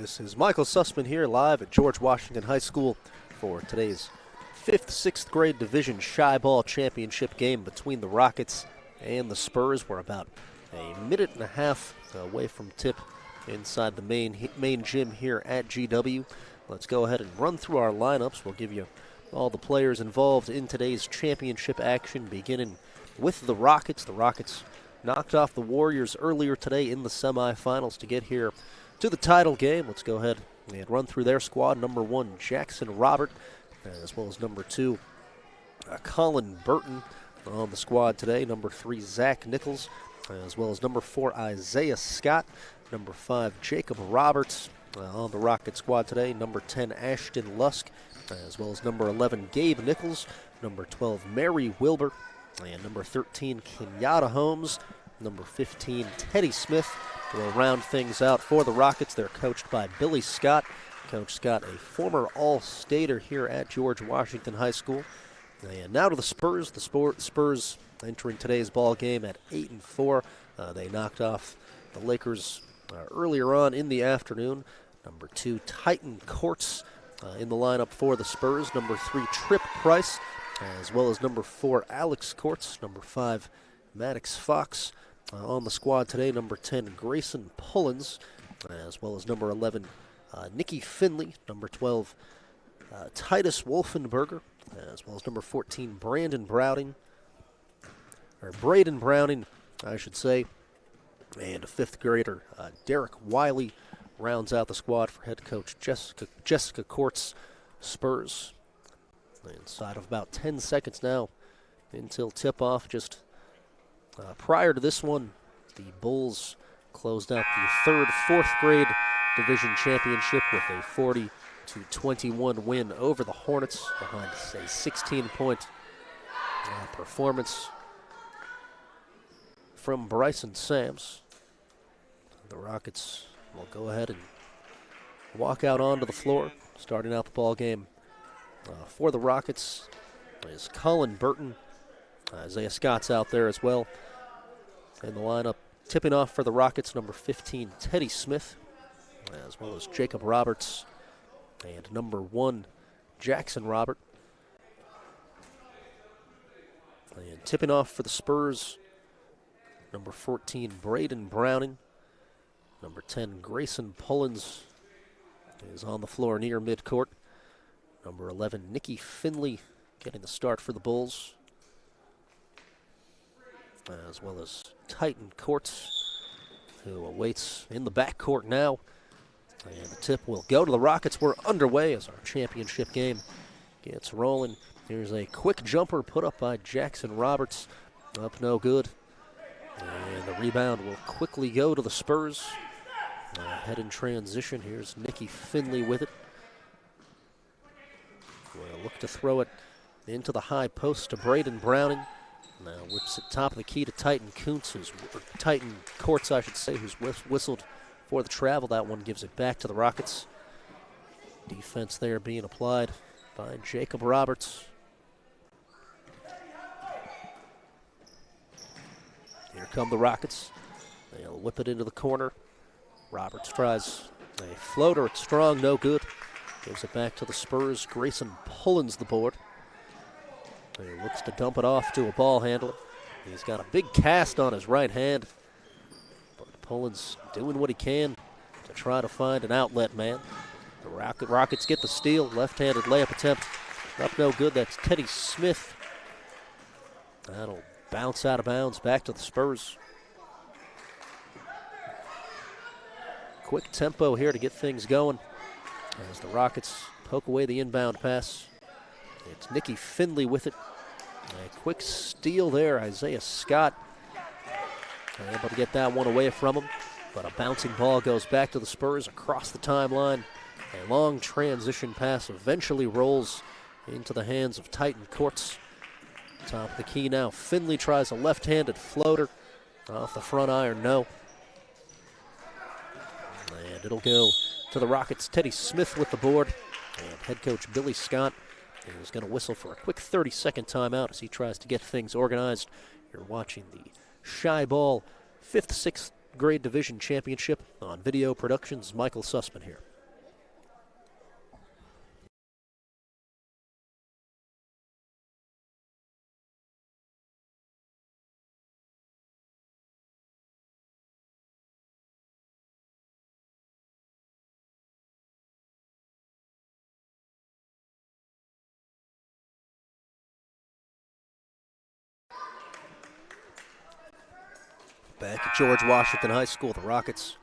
This is Michael Sussman here live at George Washington High School for today's 5th, 6th grade division Shybl championship game between the Rockets and the Spurs. We're about a minute and a half away from tip inside the main gym here at GW. Let's go ahead and run through our lineups. We'll give you all the players involved in today's championship action, beginning with the Rockets. The Rockets knocked off the Warriors earlier today in the semifinals to get here to the title game. Let's go ahead and run through their squad. Number 1, Jackson Robert, as well as number 2, Colin Burton on the squad today. Number 3, Zach Nichols, as well as number 4, Isaiah Scott. Number 5, Jacob Roberts on the Rocket squad today. Number 10, Ashton Lusk, as well as number 11, Gabe Nichols. Number 12, Mary Wilbur. And number 13, Kenyatta Holmes. Number 15, Teddy Smith will round things out for the Rockets. They're coached by Billy Scott. Coach Scott, a former All-Stater here at George Washington High School. And now to the Spurs. The Spurs entering today's ball game at 8-4. They knocked off the Lakers earlier on in the afternoon. Number 2, Titan Courts in the lineup for the Spurs. Number 3, Trip Price, as well as number 4, Alex Courts. Number 5, Maddox Fox on the squad today. Number 10, Grayson Pullins, as well as number 11, Nikki Finley. Number 12, Titus Wolfenberger, as well as number 14, Braden Browning, I should say. And a 5th grader, Derek Wiley, rounds out the squad for head coach Jessica Courts Spurs. Inside of about 10 seconds now until tip-off. Just prior to this one, the Bulls closed out the 3rd 4th grade division championship with a 40-21 win over the Hornets behind a 16-point performance from Bryson Sams. The Rockets will go ahead and walk out onto the floor, starting out the ball game. For the Rockets is Colin Burton. Isaiah Scott's out there as well in the lineup. Tipping off for the Rockets, number 15, Teddy Smith, as well as Jacob Roberts, and number 1, Jackson Robert. And tipping off for the Spurs, number 14, Braden Browning. Number 10, Grayson Pullins is on the floor near midcourt. Number 11, Nikki Finley getting the start for the Bulls, as well as Titan Courts, who awaits in the backcourt now. And the tip will go to the Rockets. We're underway as our championship game gets rolling. Here's a quick jumper put up by Jackson Roberts. Up no good. And the rebound will quickly go to the Spurs. Head in transition. Here's Nikki Finley with it. We'll look to throw it into the high post to Braden Browning. Now whips it top of the key to Titan Courts, I should say, who's whistled for the travel. That one gives it back to the Rockets. Defense there being applied by Jacob Roberts. Here come the Rockets. They'll whip it into the corner. Roberts tries a floater. It's strong, no good. Gives it back to the Spurs. Grayson Pullins the board. He looks to dump it off to a ball handler. He's got a big cast on his right hand. But Pullins doing what he can to try to find an outlet man. The Rockets get the steal. Left-handed layup attempt. Up no good. That's Teddy Smith. That'll bounce out of bounds back to the Spurs. Quick tempo here to get things going as the Rockets poke away the inbound pass. It's Nikki Finley with it. A quick steal there. Isaiah Scott able to get that one away from him. But a bouncing ball goes back to the Spurs across the timeline. A long transition pass eventually rolls into the hands of Titan Courts. Top of the key now. Finley tries a left-handed floater. Off the front iron, no. And it'll go to the Rockets. Teddy Smith with the board. And head coach Billy Scott is going to whistle for a quick 30-second timeout as he tries to get things organized. You're watching the Shybl 5th, 6th grade division championship on Video Productions. Michael Sussman here. Back at George Washington High School, the Rockets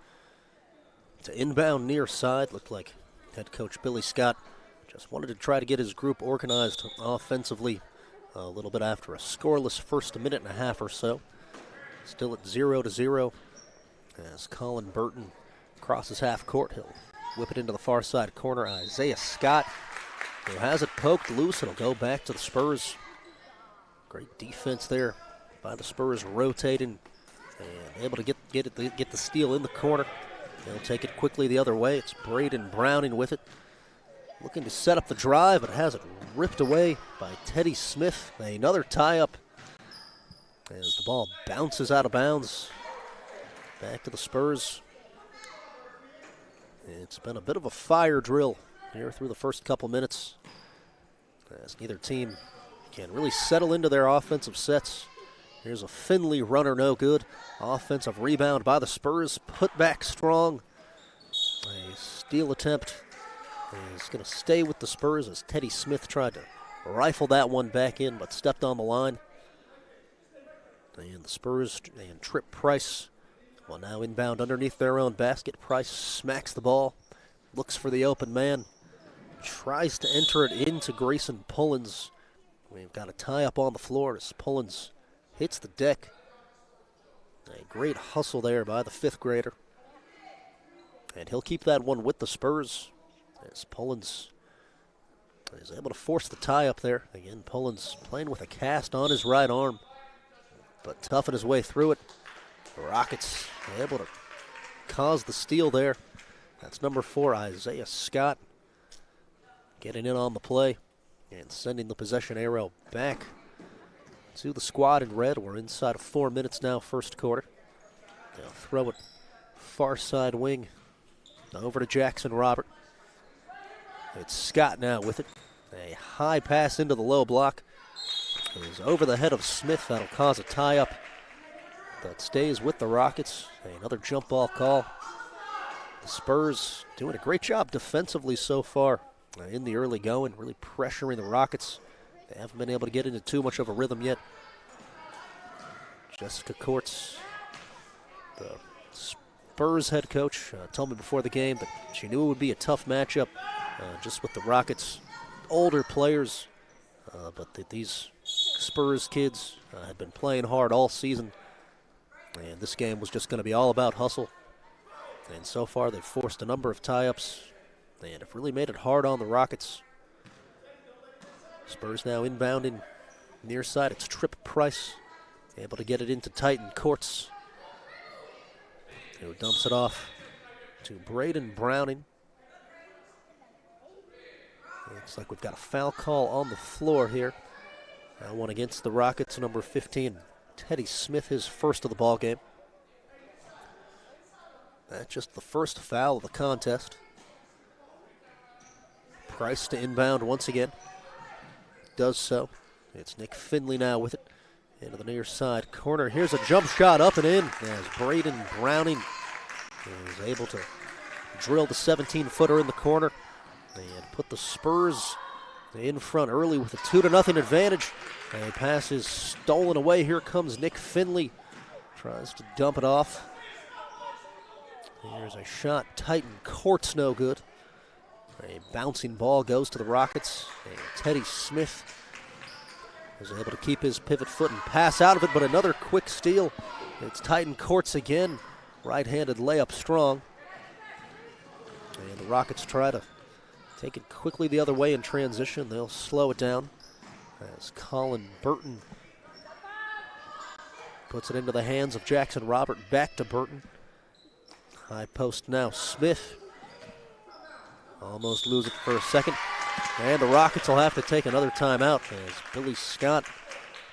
to inbound near side. Looked like head coach Billy Scott just wanted to try to get his group organized offensively a little bit after a scoreless first minute and a half or so. Still at 0-0 as Colin Burton crosses half court. He'll whip it into the far side corner. Isaiah Scott, who has it poked loose. It'll go back to the Spurs. Great defense there by the Spurs, rotating and able to get the steal in the corner. They'll take it quickly the other way. It's Braden Browning with it. Looking to set up the drive, but has it ripped away by Teddy Smith. Another tie-up as the ball bounces out of bounds. Back to the Spurs. It's been a bit of a fire drill here through the first couple minutes, as neither team can really settle into their offensive sets. Here's a Finley runner, no good. Offensive rebound by the Spurs, put back strong. A steal attempt is going to stay with the Spurs as Teddy Smith tried to rifle that one back in, but stepped on the line. And the Spurs and Trip Price will now inbound underneath their own basket. Price smacks the ball, looks for the open man, tries to enter it into Grayson Pullins. We've got a tie-up on the floor as Pullins hits the deck. A great hustle there by the fifth grader. And he'll keep that one with the Spurs as Pullins is able to force the tie-up there. Again, Pullins playing with a cast on his right arm, but toughing his way through it. The Rockets able to cause the steal there. That's number 4, Isaiah Scott, getting in on the play and sending the possession arrow back to the squad in red. We're inside of 4 minutes now, first quarter. They'll throw it far side wing over to Jackson Robert. It's Scott now with it. A high pass into the low block. It is over the head of Smith. That'll cause a tie-up that stays with the Rockets. Another jump ball call. The Spurs doing a great job defensively so far in the early going, really pressuring the Rockets. They haven't been able to get into too much of a rhythm yet. Jessica Courts, the Spurs head coach, told me before the game that she knew it would be a tough matchup just with the Rockets' older players, but that these Spurs kids had been playing hard all season, and this game was just going to be all about hustle. And so far they've forced a number of tie-ups and have really made it hard on the Rockets. Spurs now inbounding near side. It's Trip Price, able to get it into Titan Courts, who dumps it off to Braden Browning. Looks like we've got a foul call on the floor here. Now one against the Rockets, number 15, Teddy Smith, his first of the ball game. That's just the first foul of the contest. Price to inbound once again. Does so. It's Nick Finley now with it. Into the near side corner. Here's a jump shot up and in as Braden Browning is able to drill the 17-footer in the corner and put the Spurs in front early with a 2-0 advantage. A pass is stolen away. Here comes Nick Finley. Tries to dump it off. Here's a shot. Titan Courts no good. A bouncing ball goes to the Rockets. And Teddy Smith is able to keep his pivot foot and pass out of it, but another quick steal. It's Titan Courts again. Right-handed layup strong. And the Rockets try to take it quickly the other way in transition. They'll slow it down as Colin Burton puts it into the hands of Jackson Robert. Back to Burton. High post now. Smith almost lose it for a second. And the Rockets will have to take another timeout as Billy Scott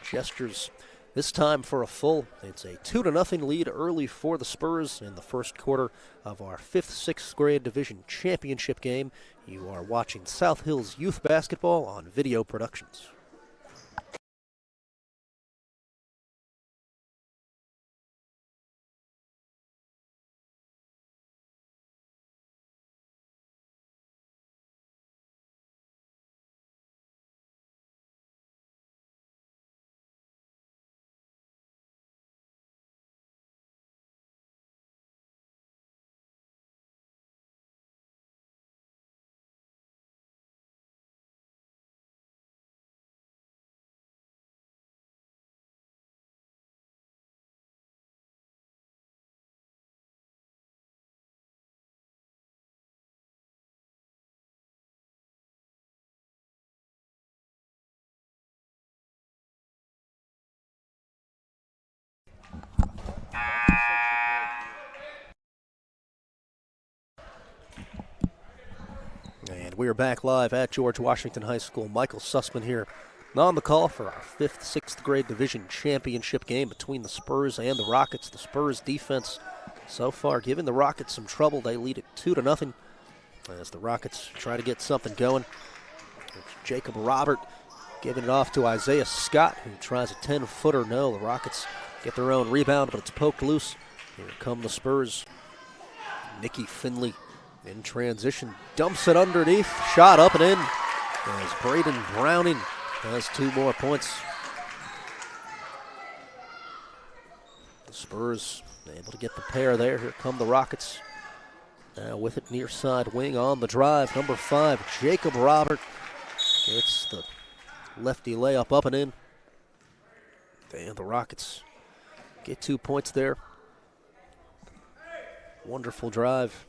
gestures this time for a full. It's a 2-0 lead early for the Spurs in the first quarter of our 5th, 6th grade division championship game. You are watching South Hills Youth Basketball on Video Productions. We are back live at George Washington High School. Michael Sussman here on the call for our 5th, 6th grade division championship game between the Spurs and the Rockets. The Spurs defense so far giving the Rockets some trouble. They lead it 2-0 as the Rockets try to get something going. Jacob Robert giving it off to Isaiah Scott, who tries a 10-footer. No, the Rockets get their own rebound, but it's poked loose. Here come the Spurs. Nicky Finley in transition, dumps it underneath, shot up and in, as Braden Browning has 2 more points. The Spurs able to get the pair there. Here come the Rockets. Now with it near side wing on the drive, number 5, Jacob Robert gets the lefty layup up and in. And the Rockets get 2 points there. Wonderful drive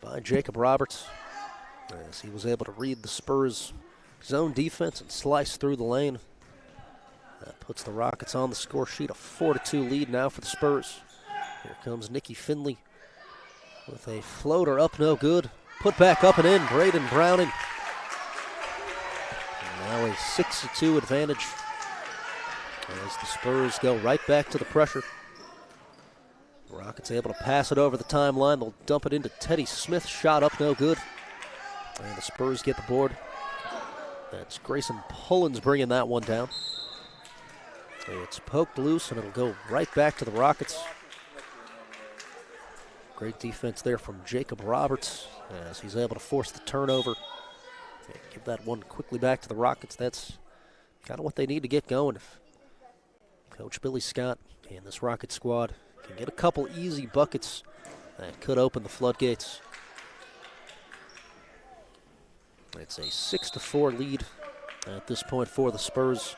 by Jacob Roberts as he was able to read the Spurs' zone defense and slice through the lane. That puts the Rockets on the score sheet, a 4-2 lead now for the Spurs. Here comes Nicky Finley with a floater up, no good. Put back up and in, Braden Browning. And now a 6-2 advantage as the Spurs go right back to the pressure. Rockets able to pass it over the timeline. They'll dump it into Teddy Smith. Shot up, no good. And the Spurs get the board. That's Grayson Pullins bringing that one down. It's poked loose, and it'll go right back to the Rockets. Great defense there from Jacob Roberts as he's able to force the turnover. Give that one quickly back to the Rockets. That's kind of what they need to get going. If Coach Billy Scott and this Rocket squad can get a couple easy buckets, that could open the floodgates. It's a 6-4 lead at this point for the Spurs.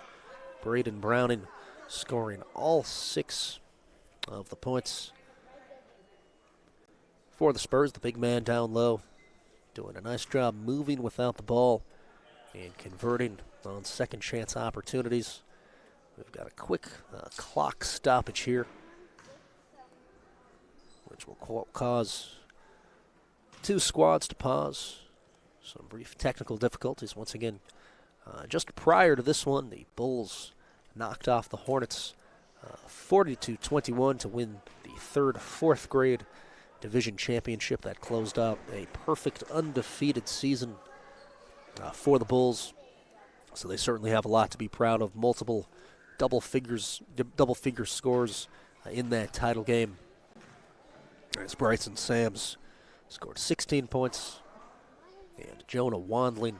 Braden Browning scoring all 6 of the points for the Spurs. The big man down low doing a nice job moving without the ball and converting on second chance opportunities. We've got a quick clock stoppage here, which will cause 2 squads to pause. Some brief technical difficulties once again. Just prior to this one, the Bulls knocked off the Hornets 40-21 to win the 3rd, 4th grade division championship. That closed out a perfect undefeated season for the Bulls. So they certainly have a lot to be proud of. Multiple double-figure scores in that title game. As Bryson Sams scored 16 points, and Jonah Wandling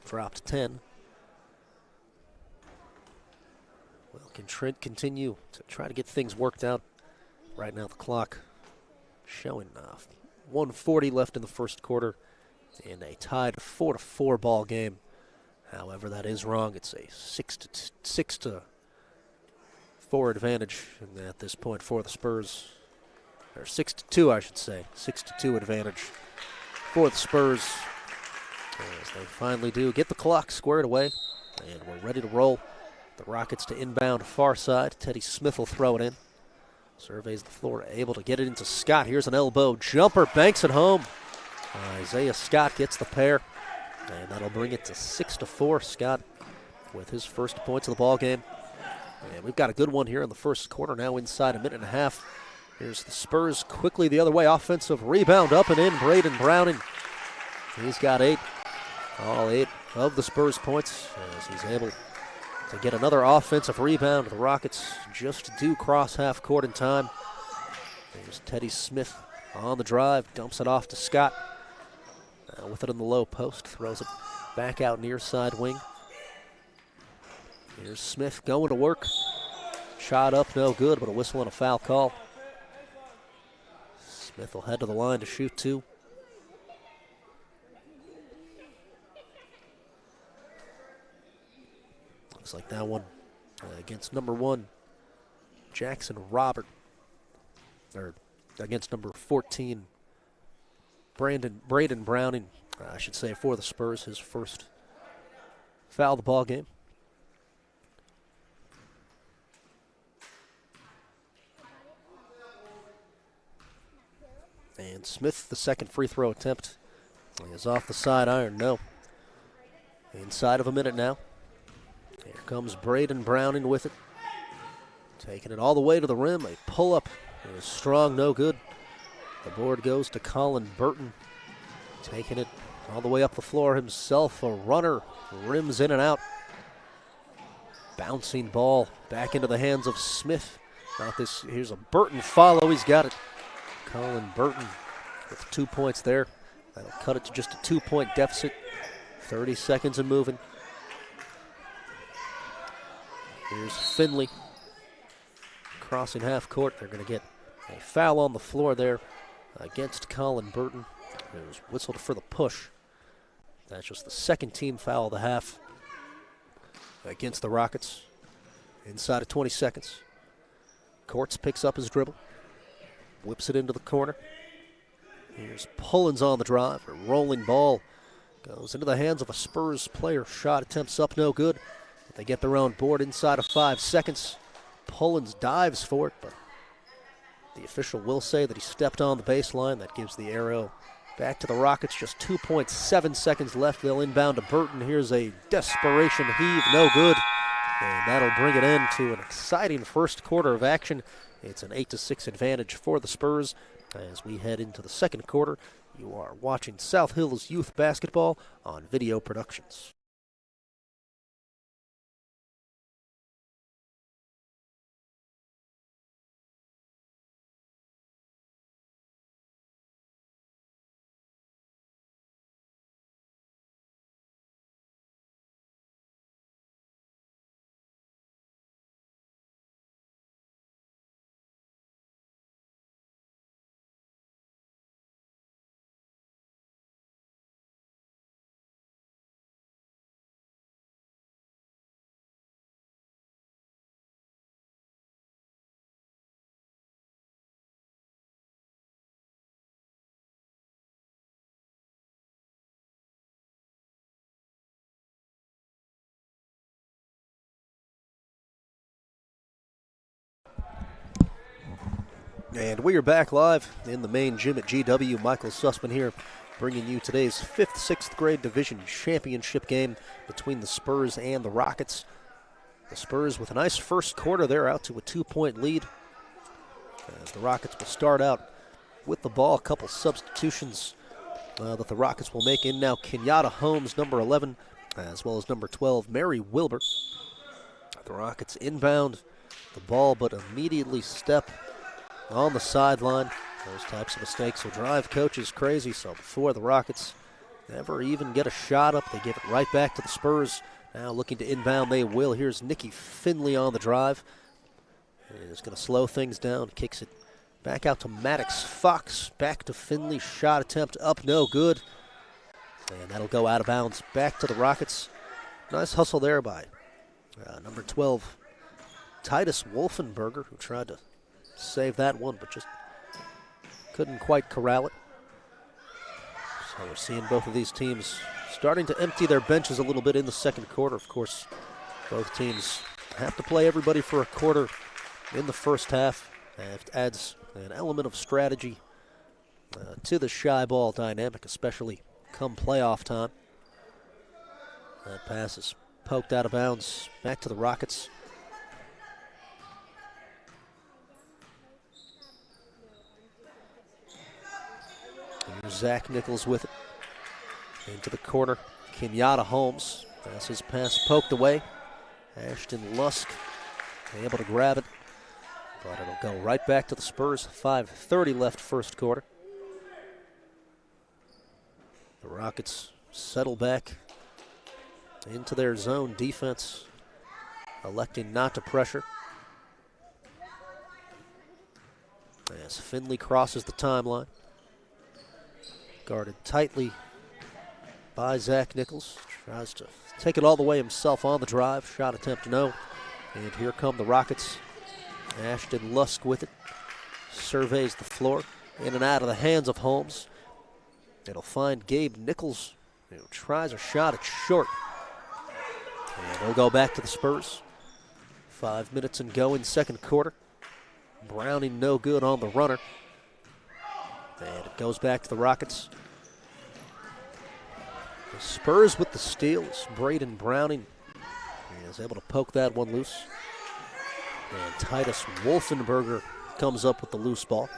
dropped 10. We'll continue to try to get things worked out. Right now the clock showing 1:40 left in the first quarter in a tied 4-4 ball game. However, that is wrong. It's a 6-4 advantage at this point for the Spurs. Or 6-2, I should say. 6-2 advantage for the Spurs as they finally do get the clock squared away, and we're ready to roll. The Rockets to inbound far side. Teddy Smith will throw it in. Surveys the floor, able to get it into Scott. Here's an elbow jumper, banks it home. Isaiah Scott gets the pair, and that'll bring it to 6-4. Scott with his first points of the ball game. And we've got a good one here in the first quarter, now inside a minute and a half. Here's the Spurs quickly the other way. Offensive rebound up and in. Braden Browning. He's got 8. All 8 of the Spurs points as he's able to get another offensive rebound. The Rockets just do cross half court in time. There's Teddy Smith on the drive. Dumps it off to Scott. With it in the low post. Throws it back out near side wing. Here's Smith going to work. Shot up, no good, but a whistle and a foul call. Smith will head to the line to shoot 2. Looks like that one against number 1, Jackson Robert. Or against number 14, Braden Browning, I should say, for the Spurs. His first foul of the ball game. And Smith, the second free throw attempt He is off the side iron, no. Inside of a minute now. Here comes Braden Browning with it. Taking it all the way to the rim. A pull-up is strong, no good. The board goes to Colin Burton. Taking it all the way up the floor himself. A runner, rims in and out. Bouncing ball back into the hands of Smith. Not this. Here's a Burton follow. He's got it. Colin Burton with 2 points there. That'll cut it to just a 2-point deficit. 30 seconds and moving. Here's Finley crossing half court. They're going to get a foul on the floor there against Colin Burton. It was whistled for the push. That's just the second team foul of the half against the Rockets. Inside of 20 seconds. Courts picks up his dribble. Whips it into the corner. Here's Pullins on the drive. A rolling ball goes into the hands of a Spurs player. Shot attempts up, no good. But they get their own board inside of 5 seconds. Pullins dives for it, but the official will say that he stepped on the baseline. That gives the arrow back to the Rockets. Just 2.7 seconds left. They'll inbound to Burton. Here's a desperation heave, no good. And that'll bring it in to an exciting first quarter of action. It's an 8-6 advantage for the Spurs. As we head into the second quarter, you are watching South Hills Youth Basketball on Video Productions. And we are back live in the main gym at GW. Michael Sussman here, bringing you today's 5th, 6th grade division championship game between the Spurs and the Rockets. The Spurs with a nice first quarter. They're out to a 2-point lead. As the Rockets will start out with the ball. A couple substitutions that the Rockets will make in now. Kenyatta Holmes, number 11, as well as number 12, Mary Wilbur. The Rockets inbound the ball, but immediately step on the sideline. Those types of mistakes will drive coaches crazy, so before the Rockets never even get a shot up, they give it right back to the Spurs. Now looking to inbound, they will. Here's Nikki Finley on the drive. Is going to slow things down, kicks it back out to Maddox Fox. Back to Finley, shot attempt up, no good. And that'll go out of bounds back to the Rockets. Nice hustle there by number 12, Titus Wolfenberger, who tried to save that one, but just couldn't quite corral it. So we're seeing both of these teams starting to empty their benches a little bit in the second quarter. Of course, both teams have to play everybody for a quarter in the first half. It adds an element of strategy to the Shybl dynamic, especially come playoff time. That pass is poked out of bounds back to the Rockets. Here's Zach Nichols with it. Into the corner, Kenyatta Holmes. That's his pass poked away. Ashton Lusk able to grab it, but it'll go right back to the Spurs. 5:30 left first quarter. The Rockets settle back into their zone defense, electing not to pressure. As Finley crosses the timeline. Guarded tightly by Zach Nichols. Tries to take it all the way himself on the drive. Shot attempt no. And here come the Rockets. Ashton Lusk with it. Surveys the floor. In and out of the hands of Holmes. It'll find Gabe Nichols, who tries a shot. It's short. And it'll go back to the Spurs. 5 minutes and go in second quarter. Browning no good on the runner. And it goes back to the Rockets. The Spurs with the steals. Braden Browning is able to poke that one loose. And Titus Wolfenberger comes up with the loose ball.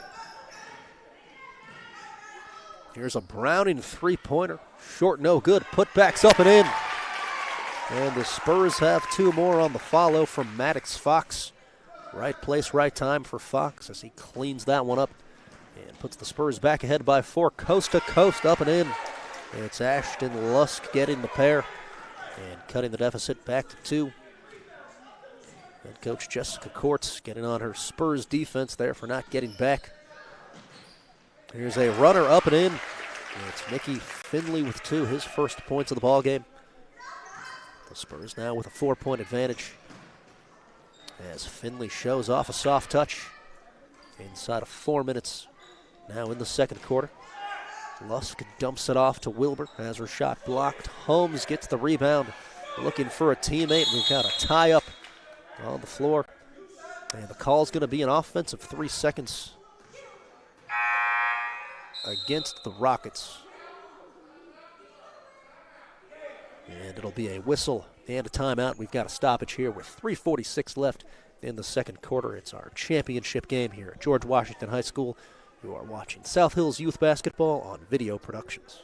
Here's a Browning three-pointer. Short, no good. Putbacks up and in. And the Spurs have two more on the follow from Maddox Fox. Right place, right time for Fox as he cleans that one up and puts the Spurs back ahead by 4. Coast to coast, up and in. And it's Ashton Lusk getting the pair and cutting the deficit back to 2. Head coach Jessica Courts getting on her Spurs defense there for not getting back. Here's a runner up and in. It's Mickey Finley with 2, his first points of the ball game. The Spurs now with a 4-point advantage as Finley shows off a soft touch inside of 4 minutes now in the second quarter. Lusk dumps it off to Wilbur, has her shot blocked. Holmes gets the rebound, looking for a teammate. We've got a tie-up on the floor. And the call's going to be an offensive 3 seconds against the Rockets. And it'll be a whistle and a timeout. We've got a stoppage here with 3:46 left in the second quarter. It's our championship game here at George Washington High School. You are watching South Hills Youth Basketball on Video Productions.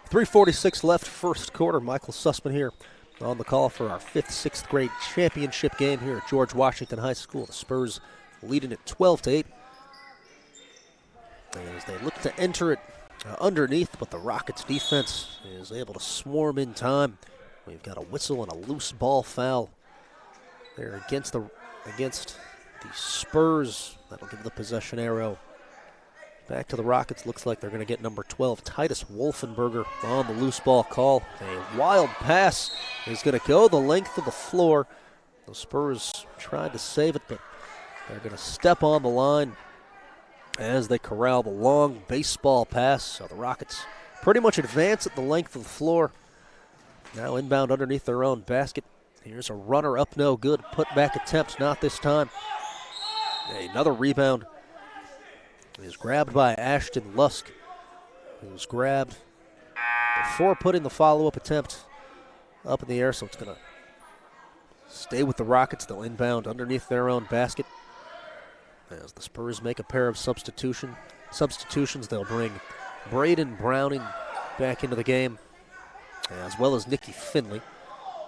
.346 left, first quarter. Michael Sussman here on the call for our 5th, 6th grade championship game here at George Washington High School. The Spurs leading it 12-8. As they look to enter it underneath, but the Rockets defense is able to swarm in time. We've got a whistle and a loose ball foul there against the Spurs. That'll give the possession arrow back to the Rockets. Looks like they're going to get number 12, Titus Wolfenberger, on the loose ball call. A wild pass is going to go the length of the floor. The Spurs tried to save it, but they're going to step on the line as they corral the long baseball pass. So the Rockets pretty much advance at the length of the floor. Now inbound underneath their own basket. Here's a runner up, no good. Put back attempt, not this time. Another rebound is grabbed by Ashton Lusk, who's grabbed before putting the follow-up attempt up in the air, so it's going to stay with the Rockets. They'll inbound underneath their own basket. As the Spurs make a pair of substitutions, they'll bring Braden Browning back into the game, as well as Nikki Finley.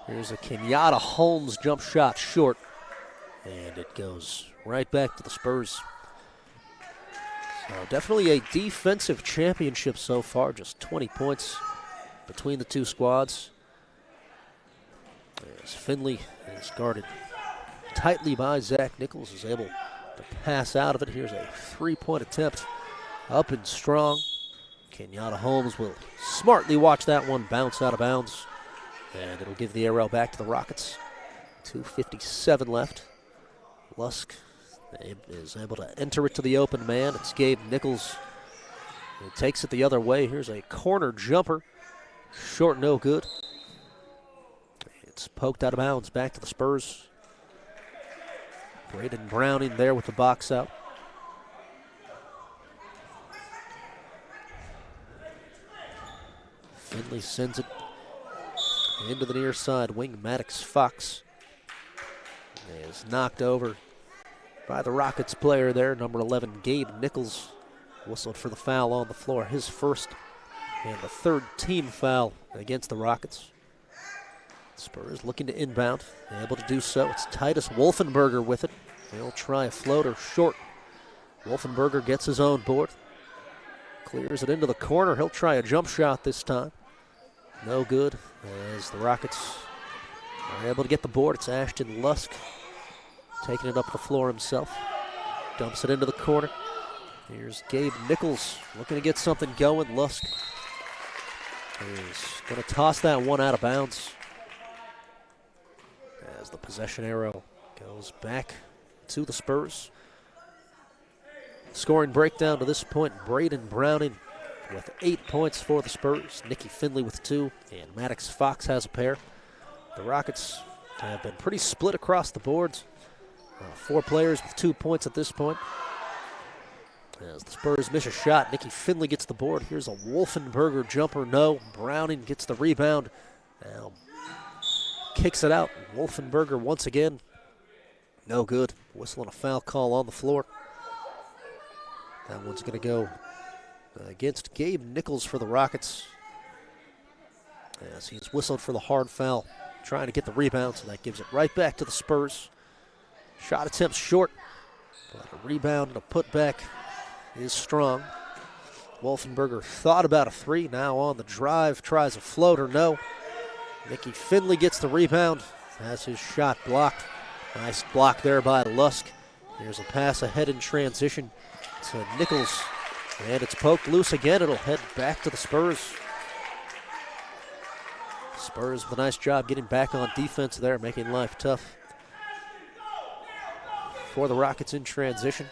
Here's a Kenyatta Holmes jump shot short, and it goes right back to the Spurs. So definitely a defensive championship so far, just 20 points between the two squads. As Finley is guarded tightly by Zach Nichols, is able to pass out of it. Here's a 3-point attempt up and strong. Kenyatta Holmes will smartly watch that one bounce out of bounds, and it'll give the arrow back to the Rockets. 2:57 left. Lusk is able to enter it to the open man. It's Gabe Nichols who takes it the other way. Here's a corner jumper. Short, no good. It's poked out of bounds back to the Spurs. Braden Browning there with the box out. Finley sends it into the near side. Wing Maddox Fox is knocked over by the Rockets player there, number 11, Gabe Nichols. Whistled for the foul on the floor, his first and the third team foul against the Rockets. Spurs looking to inbound, able to do so. It's Titus Wolfenberger with it. He'll try a floater short. Wolfenberger gets his own board, clears it into the corner. He'll try a jump shot this time. No good, as the Rockets are able to get the board. It's Ashton Lusk taking it up the floor himself. Dumps it into the corner. Here's Gabe Nichols looking to get something going. Lusk is going to toss that one out of bounds. as the possession arrow goes back to the Spurs. Scoring breakdown to this point, Braden Browning with 8 points for the Spurs. Nicky Finley with 2, and Maddox Fox has a pair. The Rockets have been pretty split across the boards. 4 players with 2 points at this point. As the Spurs miss a shot, Nicky Finley gets the board. Here's a Wolfenberger jumper, no. Browning gets the rebound. Now kicks it out. Wolfenberger once again, no good. Whistle and a foul call on the floor. That one's going to go against Gabe Nichols for the Rockets, as he's whistled for the hard foul, trying to get the rebound, so that gives it right back to the Spurs. Shot attempt short, but a rebound and a putback is strong. Wolfenberger thought about a 3, now on the drive, tries a floater, no. Nicky Finley gets the rebound, has his shot blocked. Nice block there by Lusk. Here's a pass ahead in transition to Nichols, and it's poked loose again. It'll head back to the Spurs. Spurs with a nice job getting back on defense there, making life tough for the Rockets in transition,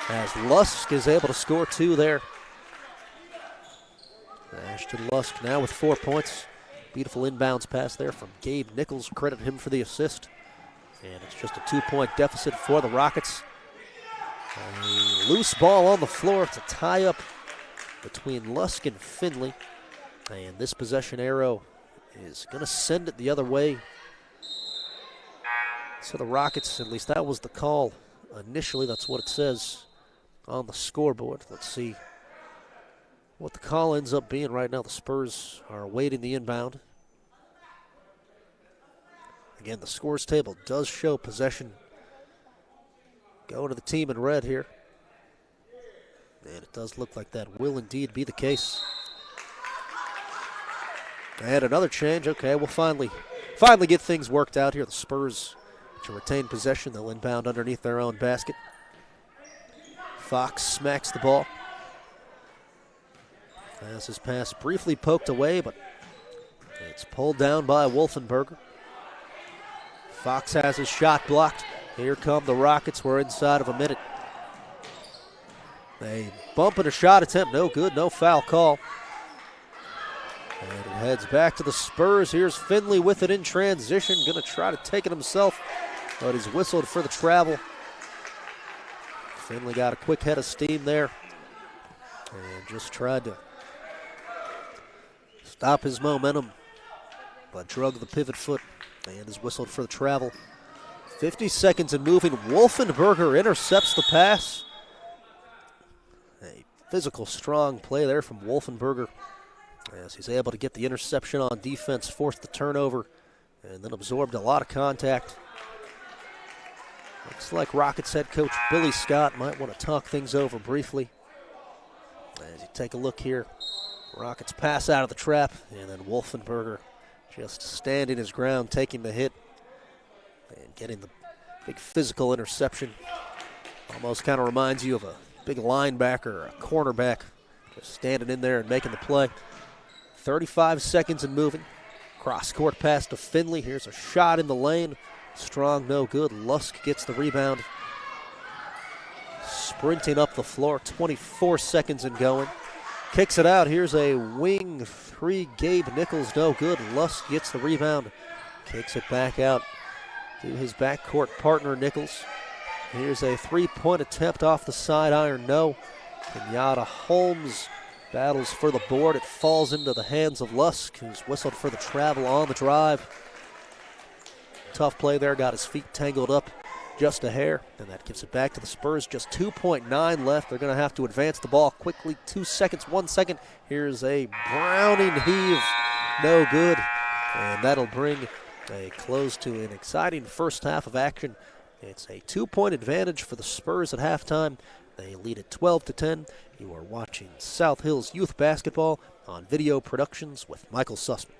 as Lusk is able to score 2 there. Ashton Lusk now with 4 points. Beautiful inbounds pass there from Gabe Nichols. Credit him for the assist. And it's just a 2-point deficit for the Rockets. A loose ball on the floor. It's a tie-up between Lusk and Finley. And this possession arrow is going to send it the other way. So the Rockets, at least that was the call initially. That's what it says on the scoreboard. Let's see what the call ends up being right now. The Spurs are awaiting the inbound. Again, the scores table does show possession going to the team in red here. And it does look like that will indeed be the case. And another change. Okay, we'll finally get things worked out here. The Spurs to retain possession. They'll inbound underneath their own basket. Fox smacks the ball. As his pass briefly poked away, but it's pulled down by Wolfenberger. Fox has his shot blocked. Here come the Rockets. We're inside of a minute. They bump and a shot attempt. No good, no foul call. And it heads back to the Spurs. Here's Finley with it in transition. Going to try to take it himself, but he's whistled for the travel. Finley got a quick head of steam there and just tried to stop his momentum, but drug the pivot foot and is whistled for the travel. 50 seconds and moving. Wolfenberger intercepts the pass. A physical, strong play there from Wolfenberger, as he's able to get the interception on defense, forced the turnover, and then absorbed a lot of contact. Looks like Rockets head coach Billy Scott might want to talk things over briefly. As you take a look here, Rockets pass out of the trap, and then Wolfenberger just standing his ground, taking the hit, and getting the big physical interception. Almost kind of reminds you of a big linebacker or a cornerback just standing in there and making the play. 35 seconds and moving. Cross-court pass to Finley. Here's a shot in the lane. Strong, no good. Lusk gets the rebound. Sprinting up the floor, 24 seconds and going. Kicks it out. Here's a wing 3. Gabe Nichols, no good. Lusk gets the rebound. Kicks it back out to his backcourt partner, Nichols. Here's a 3-point attempt off the side iron, no. Kenyatta Holmes battles for the board. It falls into the hands of Lusk, who's whistled for the travel on the drive. Tough play there, got his feet tangled up just a hair, and that gives it back to the Spurs. Just 2.9 left. They're going to have to advance the ball quickly. 2 seconds, 1 second. Here's a Browning heave. No good. And that'll bring a close to an exciting first half of action. It's a 2-point advantage for the Spurs at halftime. They lead at 12-10. You are watching South Hills Youth Basketball on Video Productions with Michael Sussman.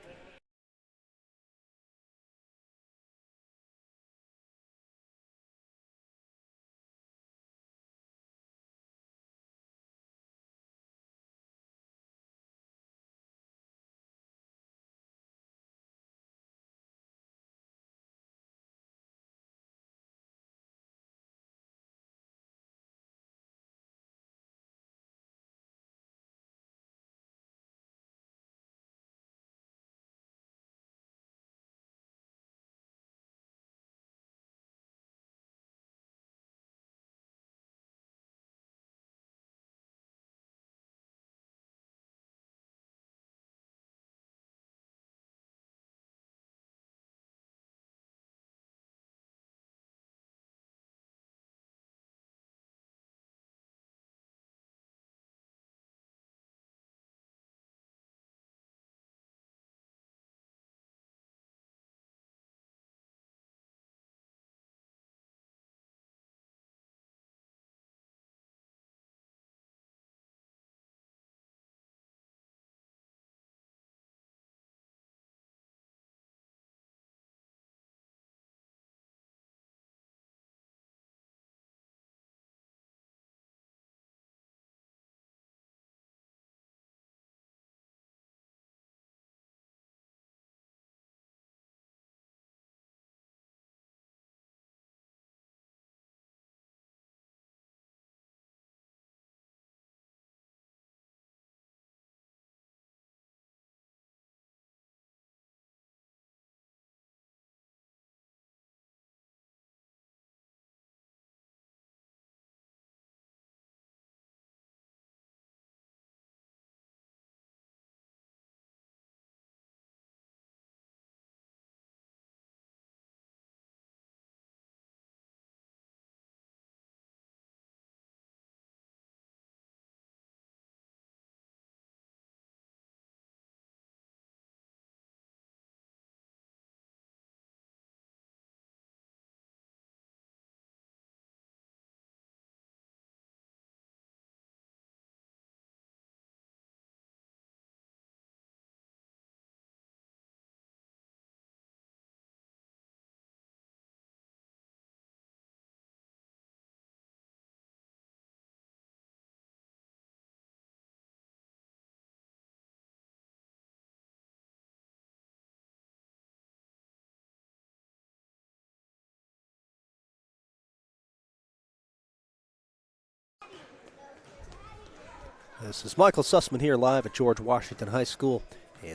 This is Michael Sussman here live at George Washington High School